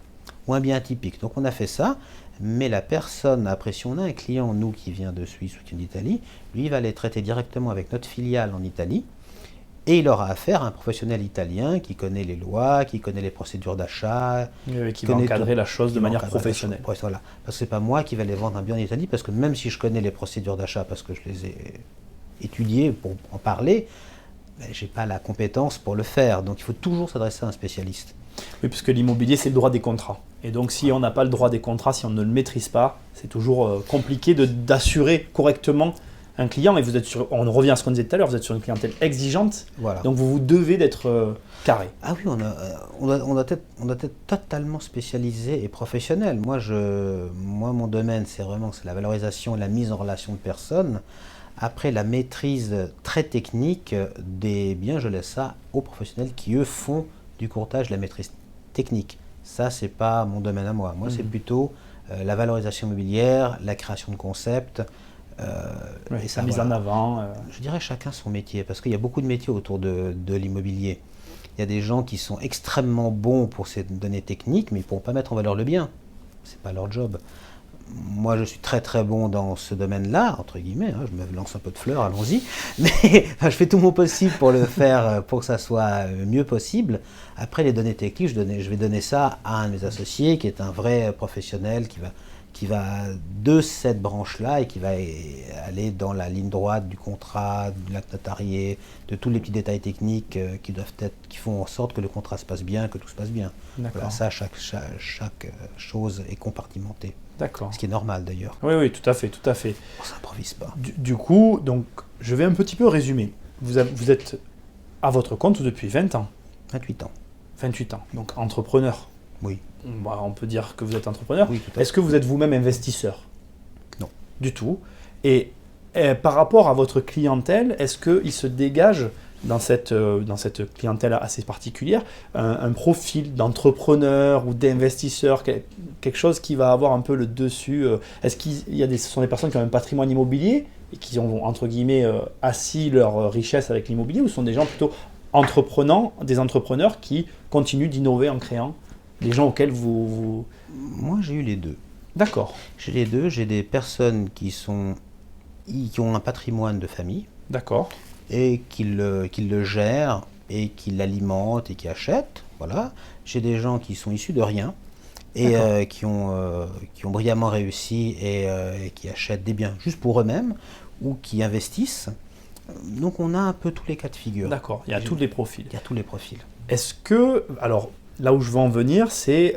Ou un bien atypique. Donc on a fait ça, mais la personne, après si on a un client, nous, qui vient de Suisse ou qui vient d'Italie, lui, il va les traiter directement avec notre filiale en Italie, et il aura affaire à un professionnel italien qui connaît les lois, qui connaît les procédures d'achat, qui va encadrer la chose de manière professionnelle. Voilà. Parce que ce n'est pas moi qui vais aller vendre un bien en Italie, parce que même si je connais les procédures d'achat, parce que je les ai étudiées pour en parler, je n'ai pas la compétence pour le faire. Donc il faut toujours s'adresser à un spécialiste. Oui, puisque l'immobilier, c'est le droit des contrats. Et donc si on n'a pas le droit des contrats, si on ne le maîtrise pas, c'est toujours compliqué d'assurer correctement un client. Et on revient à ce qu'on disait tout à l'heure, vous êtes sur une clientèle exigeante, voilà. Donc vous devez d'être carré. Ah oui, on a été totalement spécialisé et professionnel. Moi, mon domaine, c'est la valorisation et la mise en relation de personnes. Après, la maîtrise très technique des biens, je laisse ça aux professionnels qui, eux, font du courtage, la maîtrise technique. Ça, c'est pas mon domaine à moi. Moi, c'est plutôt la valorisation immobilière, la création de concepts. Et sa mise en avant. Je dirais chacun son métier, parce qu'il y a beaucoup de métiers autour de l'immobilier. Il y a des gens qui sont extrêmement bons pour ces données techniques, mais ils ne pourront pas mettre en valeur le bien. Ce n'est pas leur job. Moi, je suis très très bon dans ce domaine-là, entre guillemets, je me lance un peu de fleurs, allons-y, mais je fais tout mon possible pour le faire, pour que ça soit mieux possible. Après, les données techniques, je vais donner ça à un de mes associés, qui est un vrai professionnel, qui va de cette branche-là et qui va aller dans la ligne droite du contrat, de l'acte notarié, de tous les petits détails techniques qui font en sorte que le contrat se passe bien, que tout se passe bien. Voilà, ça, chaque chose est compartimentée. D'accord. Ce qui est normal d'ailleurs. Oui, tout à fait. On s'improvise pas. Du coup, donc, je vais un petit peu résumer. Vous êtes à votre compte depuis 20 ans. 28 ans. 28 ans, donc entrepreneur. Oui. On peut dire que vous êtes entrepreneur. Oui, tout à fait. Est-ce que vous êtes vous-même investisseur? Non. Du tout. Et par rapport à votre clientèle, est-ce qu'il se dégage dans cette clientèle assez particulière un profil d'entrepreneur ou d'investisseur, quelque chose qui va avoir un peu le dessus? Est-ce ce sont des personnes qui ont un patrimoine immobilier et qui ont, entre guillemets, assis leur richesse avec l'immobilier, ou ce sont des gens plutôt des entrepreneurs qui continuent d'innover en créant les gens auxquels vous... Moi, j'ai eu les deux. D'accord. J'ai les deux. J'ai des personnes qui ont un patrimoine de famille. D'accord. Et qui le gèrent et qui l'alimentent et qui achètent. Voilà. J'ai des gens qui sont issus de rien et qui ont brillamment réussi et qui achètent des biens juste pour eux-mêmes ou qui investissent. Donc on a un peu tous les cas de figure. D'accord, il y a tous les profils. Il y a tous les profils. Est-ce que, alors là où je veux en venir, c'est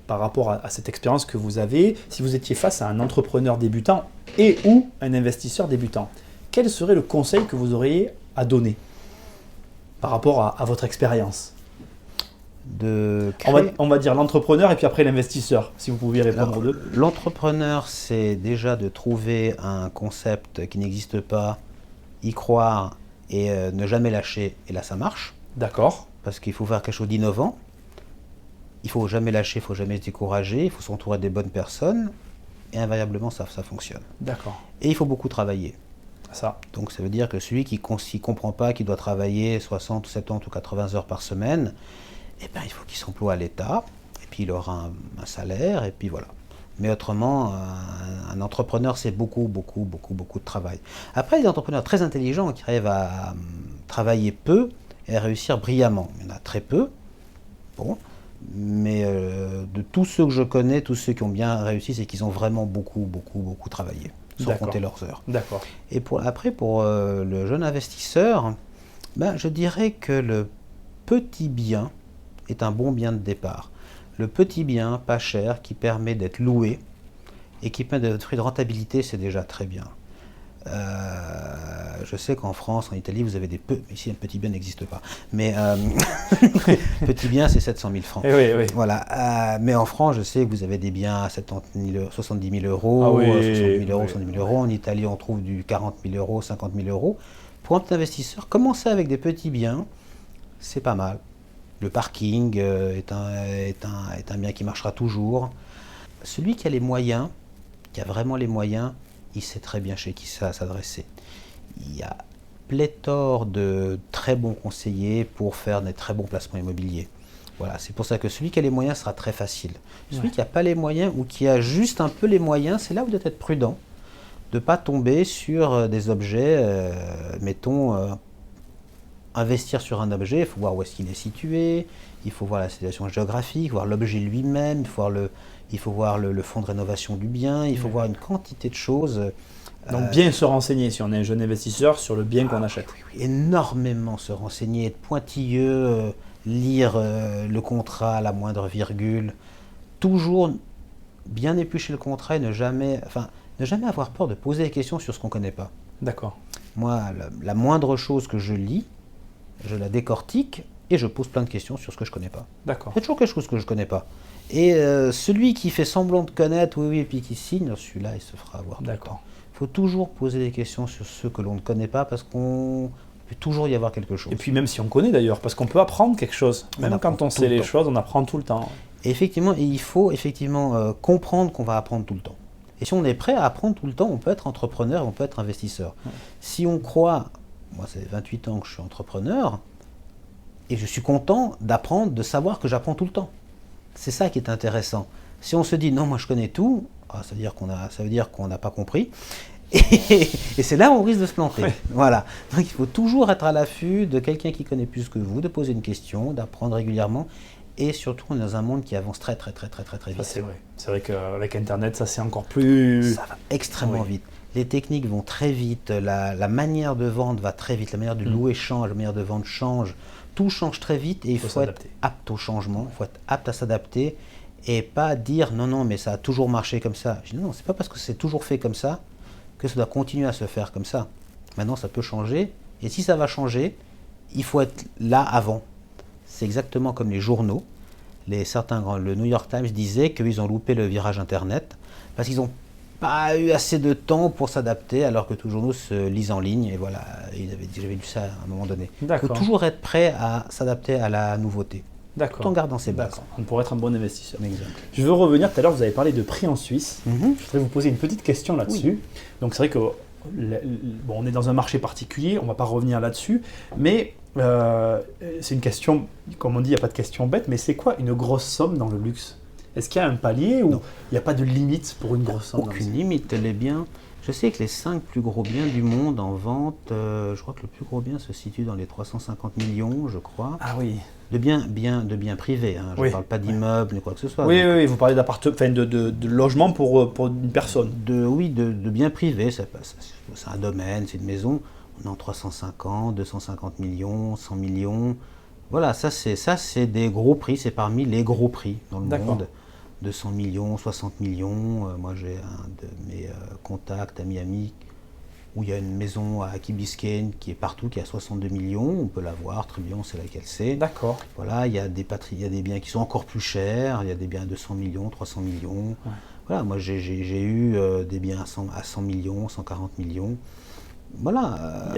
par rapport à cette expérience que vous avez, si vous étiez face à un entrepreneur débutant et ou un investisseur débutant, quel serait le conseil que vous auriez à donner par rapport à votre expérience? On va dire l'entrepreneur et puis après l'investisseur, si vous pouviez répondre aux deux. L'entrepreneur, c'est déjà de trouver un concept qui n'existe pas, y croire et ne jamais lâcher, et là ça marche. D'accord. Parce qu'il faut faire quelque chose d'innovant. Il ne faut jamais lâcher, il ne faut jamais se décourager, il faut s'entourer des bonnes personnes, et invariablement ça fonctionne. D'accord. Et il faut beaucoup travailler. Ça. Donc ça veut dire que celui qui ne comprend pas qu'il doit travailler 60, 70 ou 80 heures par semaine, eh ben, il faut qu'il s'emploie à l'État, et puis il aura un salaire, et puis voilà. Mais autrement, un entrepreneur, c'est beaucoup de travail. Après, il y a des entrepreneurs très intelligents qui arrivent à travailler peu et à réussir brillamment. Il y en a très peu, bon, mais de tous ceux que je connais, tous ceux qui ont bien réussi, c'est qu'ils ont vraiment beaucoup travaillé, sans compter leurs heures. D'accord. Et pour le jeune investisseur, ben, je dirais que le petit bien est un bon bien de départ. Le petit bien, pas cher, qui permet d'être loué et qui permet d'être de rentabilité, c'est déjà très bien. Je sais qu'en France, en Italie, vous avez ici un petit bien n'existe pas, mais petit bien c'est 700 000 francs. Oui. Voilà. Mais en France, je sais que vous avez des biens à 70 000 euros, ah oui, 60 000 euros, 70 000 euros. En Italie, on trouve du 40 000 euros, 50 000 euros. Pour un petit investisseur, commencer avec des petits biens, c'est pas mal. Le parking est un bien qui marchera toujours. Celui qui a les moyens, qui a vraiment les moyens, il sait très bien chez qui s'adresser. Il y a pléthore de très bons conseillers pour faire des très bons placements immobiliers. Voilà, c'est pour ça que celui qui a les moyens sera très facile. Celui qui n'a pas les moyens ou qui a juste un peu les moyens, c'est là où vous devez être prudent, de ne pas tomber sur des objets, investir sur un objet, il faut voir où est-ce qu'il est situé, il faut voir la situation géographique, voir l'objet lui-même, il faut voir le fonds de rénovation du bien, il faut voir une quantité de choses. Donc bien se renseigner si on est un jeune investisseur sur le bien qu'on achète. Oui, énormément se renseigner, être pointilleux, lire le contrat à la moindre virgule, toujours bien éplucher le contrat et ne jamais avoir peur de poser des questions sur ce qu'on ne connaît pas. D'accord. Moi, la moindre chose que je lis, je la décortique et je pose plein de questions sur ce que je ne connais pas. D'accord. Il y a toujours quelque chose que je ne connais pas. Et celui qui fait semblant de connaître, et puis qui signe, celui-là, il se fera avoir. D'accord. Il faut toujours poser des questions sur ce que l'on ne connaît pas parce qu'on peut toujours y avoir quelque chose. Et puis même si on connaît d'ailleurs, parce qu'on peut apprendre quelque chose. Même quand on sait les choses, on apprend tout le temps. Et effectivement, il faut comprendre qu'on va apprendre tout le temps. Et si on est prêt à apprendre tout le temps, on peut être entrepreneur, on peut être investisseur. Ouais. Si on croit, moi ça fait 28 ans que je suis entrepreneur, et je suis content d'apprendre, de savoir que j'apprends tout le temps. C'est ça qui est intéressant. Si on se dit non, moi je connais tout, ça veut dire qu'on n'a pas compris. Et c'est là où on risque de se planter. Ouais. Voilà. Donc il faut toujours être à l'affût de quelqu'un qui connaît plus que vous, de poser une question, d'apprendre régulièrement. Et surtout, on est dans un monde qui avance très vite. Ça, c'est vrai. C'est vrai qu'avec Internet, ça c'est encore plus... Ça va extrêmement vite. Les techniques vont très vite, la manière de vendre va très vite, la manière de louer change, la manière de vendre change. Tout change très vite et il faut être apte au changement, il faut être apte à s'adapter et pas dire non, mais ça a toujours marché comme ça. Je dis non, c'est pas parce que c'est toujours fait comme ça que ça doit continuer à se faire comme ça. Maintenant, ça peut changer et si ça va changer, il faut être là avant. C'est exactement comme les journaux. Le New York Times disait qu'ils ont loupé le virage Internet parce qu'ils n'ont pas eu assez de temps pour s'adapter alors que tous les journaux se lisent en ligne. Et voilà, j'avais lu ça à un moment donné. Il faut toujours être prêt à s'adapter à la nouveauté. Tout en gardant ses bases. Pour être un bon investisseur. Exact. Je veux revenir, tout à l'heure vous avez parlé de prix en Suisse. Je voudrais vous poser une petite question là-dessus. Oui. Donc c'est vrai que on est dans un marché particulier, on ne va pas revenir là-dessus, mais c'est une question, comme on dit, il n'y a pas de question bête, mais c'est quoi une grosse somme dans le luxe ? Est-ce qu'il y a un palier ou il n'y a pas de limite pour une grosse somme ? Aucune limite, les biens. Je sais que les 5 plus gros biens du monde en vente, je crois que le plus gros bien se situe dans les 350 millions, je crois. Ah oui. De biens privés, hein. Je ne parle pas d'immeubles ni quoi que ce soit. Oui, oui, vous parlez de logement pour une personne. De biens privés, c'est un domaine, c'est une maison. On est en 350, 250 millions, 100 millions. Voilà, ça c'est des gros prix, c'est parmi les gros prix dans le monde. 200 millions, 60 millions. Moi j'ai un de mes contacts à Miami où il y a une maison à Key Biscayne qui est partout, qui a 62 millions. On peut la voir, très bien, on sait laquelle c'est. D'accord. Voilà, il y a des biens qui sont encore plus chers. Il y a des biens à 200 millions, 300 millions. Ouais. Voilà, moi j'ai eu des biens à 100 millions, 140 millions. Voilà.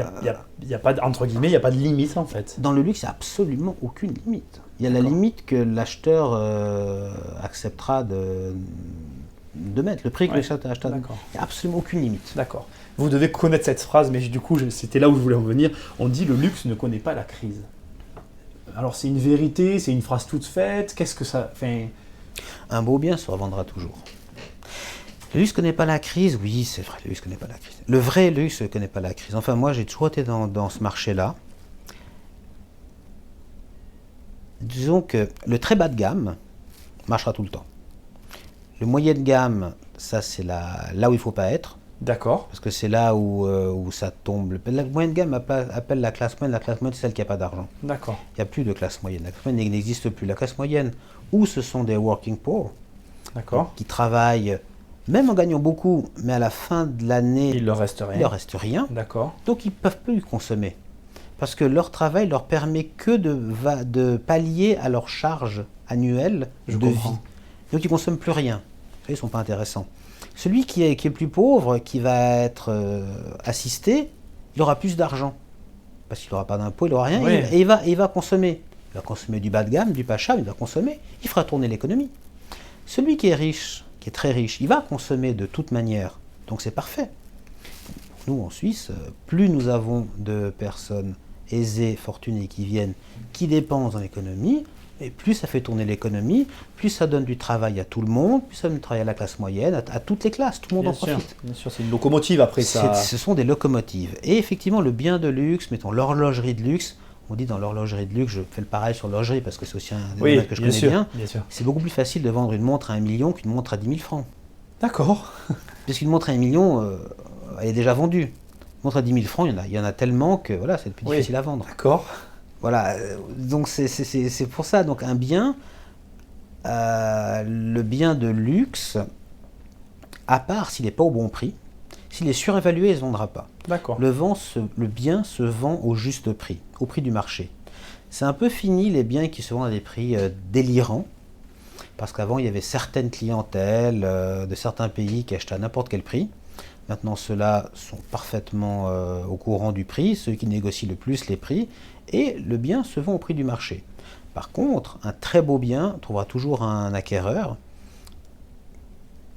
Il y a pas, entre guillemets, il n'y a pas de limite en fait. Dans le luxe, il n'y a absolument aucune limite. Il y a la limite que l'acheteur acceptera de mettre, le prix que l'acheteur acceptera. Il n'y a absolument aucune limite. D'accord. Vous devez connaître cette phrase, mais du coup, c'était là où je voulais en venir. On dit le luxe ne connaît pas la crise. Alors c'est une vérité, c'est une phrase toute faite. Qu'est-ce que ça fait? Un beau bien se revendra toujours. Le luxe ne connaît pas la crise, oui, c'est vrai, le luxe ne connaît pas la crise. Le vrai luxe ne connaît pas la crise. Enfin, moi, j'ai toujours été dans ce marché-là. Disons que le très bas de gamme marchera tout le temps. Le moyen de gamme, ça, c'est là où il ne faut pas être. D'accord. Parce que c'est là où ça tombe. La moyenne de gamme appelle la classe moyenne. La classe moyenne, c'est celle qui n'a pas d'argent. D'accord. Il n'y a plus de classe moyenne. La classe moyenne n'existe plus. La classe moyenne, où ce sont des working poor, qui travaillent, même en gagnant beaucoup, mais à la fin de l'année, il ne leur reste rien. Il leur reste rien. D'accord. Donc ils ne peuvent plus consommer. Parce que leur travail leur permet que de pallier à leur charge annuelle de vie. Donc ils ne consomment plus rien. Ils ne sont pas intéressants. Celui qui est plus pauvre, qui va être assisté, il aura plus d'argent. Parce qu'il n'aura pas d'impôt, il n'aura rien. Oui. Et il va consommer. Il va consommer du bas de gamme, du pas cher, il va consommer. Il fera tourner l'économie. Celui qui est riche, qui est très riche, il va consommer de toute manière. Donc c'est parfait. Nous, en Suisse, plus nous avons de personnes aisées, fortunées qui viennent, qui dépensent dans l'économie, et plus ça fait tourner l'économie, plus ça donne du travail à tout le monde, plus ça donne du travail à la classe moyenne, à toutes les classes, tout le monde en profite. Bien sûr, c'est une locomotive après ça. Ce sont des locomotives. Et effectivement, le bien de luxe, mettons l'horlogerie de luxe, on dit dans l'horlogerie de luxe, je fais le pareil sur l'horlogerie parce que c'est aussi un domaine que je connais bien. C'est beaucoup plus facile de vendre une montre à 1 million qu'une montre à 10 000 francs. D'accord. Parce qu'une montre à 1 million, elle est déjà vendue. Une montre à 10 000 francs, il y en a tellement que voilà, c'est plus difficile à vendre. D'accord. Voilà, donc c'est pour ça. Donc un bien, le bien de luxe, à part s'il n'est pas au bon prix, s'il est surévalué, il ne se vendra pas. D'accord. Le bien se vend au juste prix, au prix du marché. C'est un peu fini les biens qui se vendent à des prix délirants, parce qu'avant il y avait certaines clientèles de certains pays qui achetaient à n'importe quel prix. Maintenant, ceux-là sont parfaitement au courant du prix, ceux qui négocient le plus les prix, et le bien se vend au prix du marché. Par contre, un très beau bien trouvera toujours un acquéreur,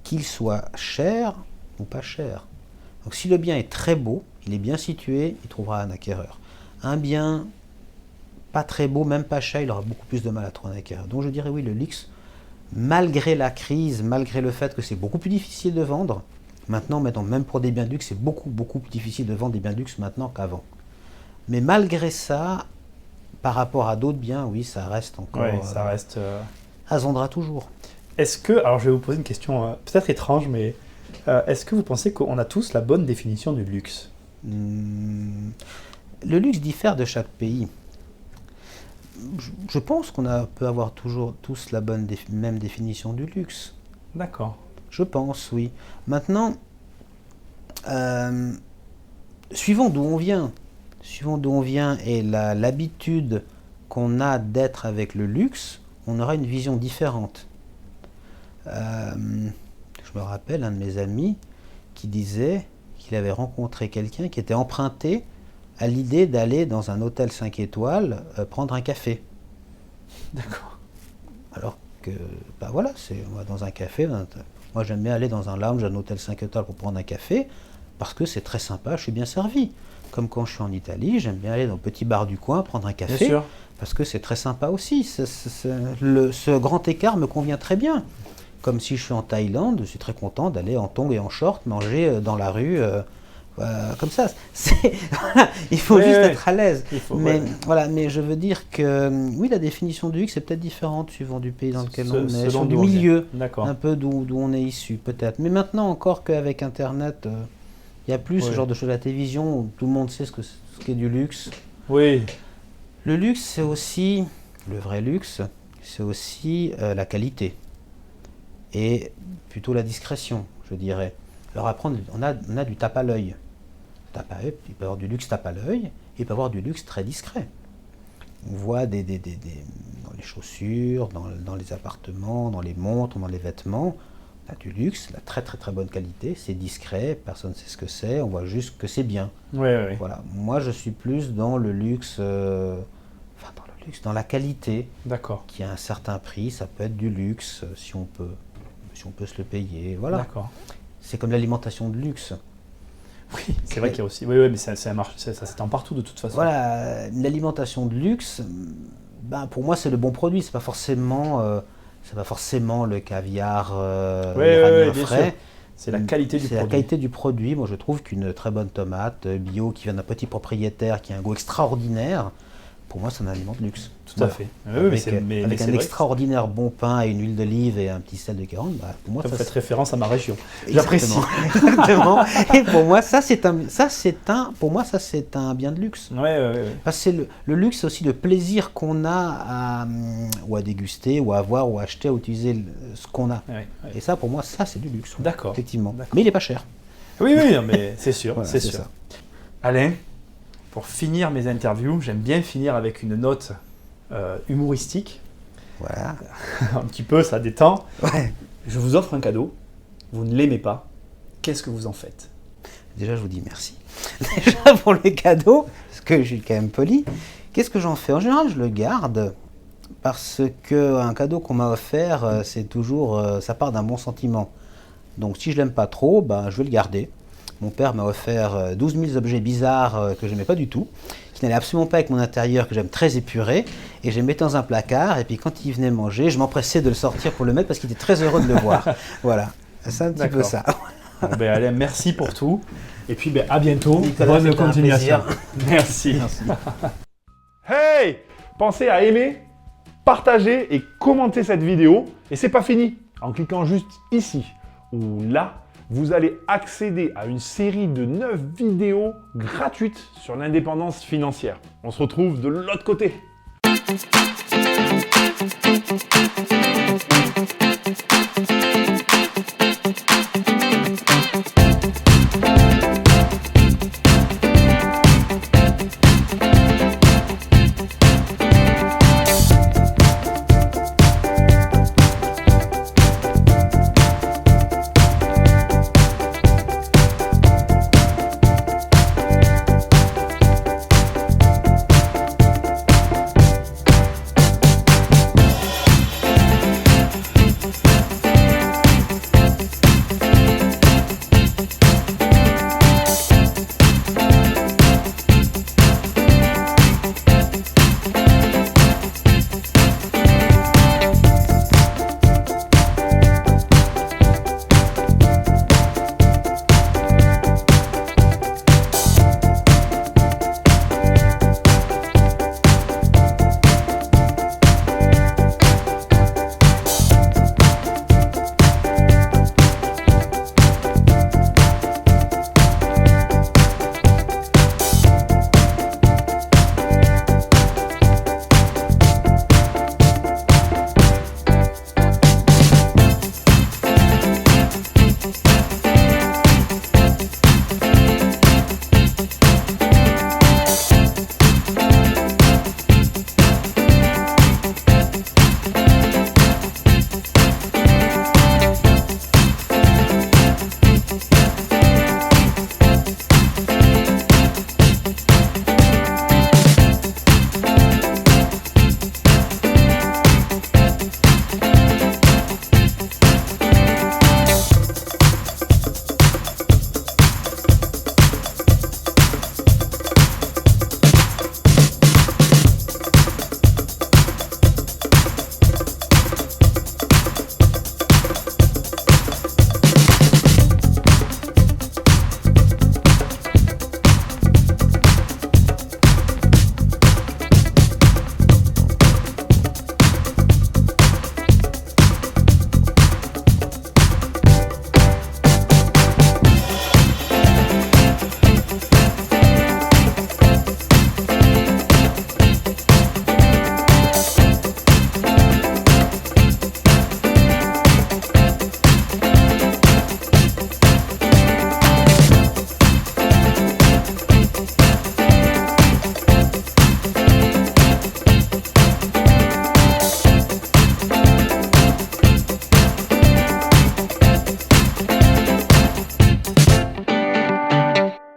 qu'il soit cher ou pas cher. Donc si le bien est très beau, il est bien situé, il trouvera un acquéreur. Un bien pas très beau, même pas cher, il aura beaucoup plus de mal à trouver un acquéreur. Donc je dirais oui, le luxe, malgré la crise, malgré le fait que c'est beaucoup plus difficile de vendre, maintenant, même pour des biens de luxe, c'est beaucoup plus difficile de vendre des biens de luxe maintenant qu'avant. Mais malgré ça, par rapport à d'autres biens, oui, ça reste encore... Oui, ça reste... Ça se vendra toujours. Est-ce que... Alors, je vais vous poser une question peut-être étrange, mais est-ce que vous pensez qu'on a tous la bonne définition du luxe? Le luxe diffère de chaque pays. Je pense qu'on peut avoir toujours tous la même définition du luxe. D'accord. Je pense, oui. Maintenant, suivant d'où on vient et l'habitude qu'on a d'être avec le luxe, on aura une vision différente. Je me rappelle un de mes amis qui disait qu'il avait rencontré quelqu'un qui était emprunté à l'idée d'aller dans un hôtel 5 étoiles prendre un café. D'accord. Alors que, voilà, on va dans un café. Moi, j'aime bien aller dans un lounge, un hôtel 5 étoiles pour prendre un café, parce que c'est très sympa, je suis bien servi. Comme quand je suis en Italie, j'aime bien aller dans le petit bar du coin, prendre un café, parce que c'est très sympa aussi. Ce grand écart me convient très bien. comme si je suis en Thaïlande, je suis très content d'aller en tongs et en short manger dans la rue. Comme ça, voilà, il faut juste être à l'aise. Mais, voilà, mais je veux dire que oui, la définition du luxe est peut-être différente suivant du pays dans lequel on est, sur du milieu, un peu d'où on est issu, peut-être. Mais maintenant, encore qu'avec Internet, il y a plus ce genre de choses. La télévision, où tout le monde sait ce qu'est du luxe. Oui. Le luxe, c'est aussi, le vrai luxe, c'est aussi la qualité. Et plutôt la discrétion, je dirais. Alors après, on a du tape à l'œil. Il peut y avoir du luxe tape à l'œil, et il peut y avoir du luxe très discret. On voit dans les chaussures, dans les appartements, dans les montres, dans les vêtements, on a du luxe, la très très très bonne qualité, c'est discret, personne ne sait ce que c'est, on voit juste que c'est bien. Voilà. Moi je suis plus dans le luxe, dans la qualité, qui a un certain prix, ça peut être du luxe si on peut se le payer. Voilà. C'est comme l'alimentation de luxe. Oui, c'est vrai qu'il y a aussi. Oui, mais ça s'étend partout de toute façon. Voilà, l'alimentation de luxe, pour moi, c'est le bon produit. C'est pas forcément le caviar iranien frais. C'est la qualité du produit. C'est la qualité du produit. Moi, je trouve qu'une très bonne tomate bio qui vient d'un petit propriétaire qui a un goût extraordinaire, pour moi, c'est un aliment de luxe. Tout à fait. Avec un extraordinaire bon pain et une huile d'olive et un petit sel de Caronte, pour moi, ça fait référence à ma région. J'apprécie. Exactement. Et pour moi, ça c'est un bien de luxe. Parce que le luxe, c'est aussi le plaisir qu'on a à déguster, ou à voir, ou à acheter, à utiliser ce qu'on a. Et ça, pour moi, ça c'est du luxe. D'accord. Effectivement. Mais il n'est pas cher. Oui, mais c'est sûr, voilà, c'est sûr. Ça. Alain, pour finir mes interviews, j'aime bien finir avec une note humoristique. Voilà. Un petit peu, ça détend. Je vous offre un cadeau. Vous ne l'aimez pas. Qu'est-ce que vous en faites? Déjà, je vous dis merci. Déjà pour le cadeau, parce que je suis quand même poli. Qu'est-ce que j'en fais? En général, je le garde parce qu'un cadeau qu'on m'a offert, c'est toujours, ça part d'un bon sentiment. Donc, si je l'aime pas trop, je vais le garder. Mon père m'a offert 12 000 objets bizarres que je n'aimais pas du tout, qui n'allaient absolument pas avec mon intérieur, que j'aime très épuré, et je les mettais dans un placard, et puis quand il venait manger, je m'empressais de le sortir pour le mettre parce qu'il était très heureux de le voir. Voilà, c'est un petit peu ça. Bon, Alain, merci pour tout, et puis à bientôt. Bonne continuation. Merci. Hey, pensez à aimer, partager et commenter cette vidéo, et c'est pas fini. En cliquant juste ici ou là, vous allez accéder à une série de 9 vidéos gratuites sur l'indépendance financière. On se retrouve de l'autre côté.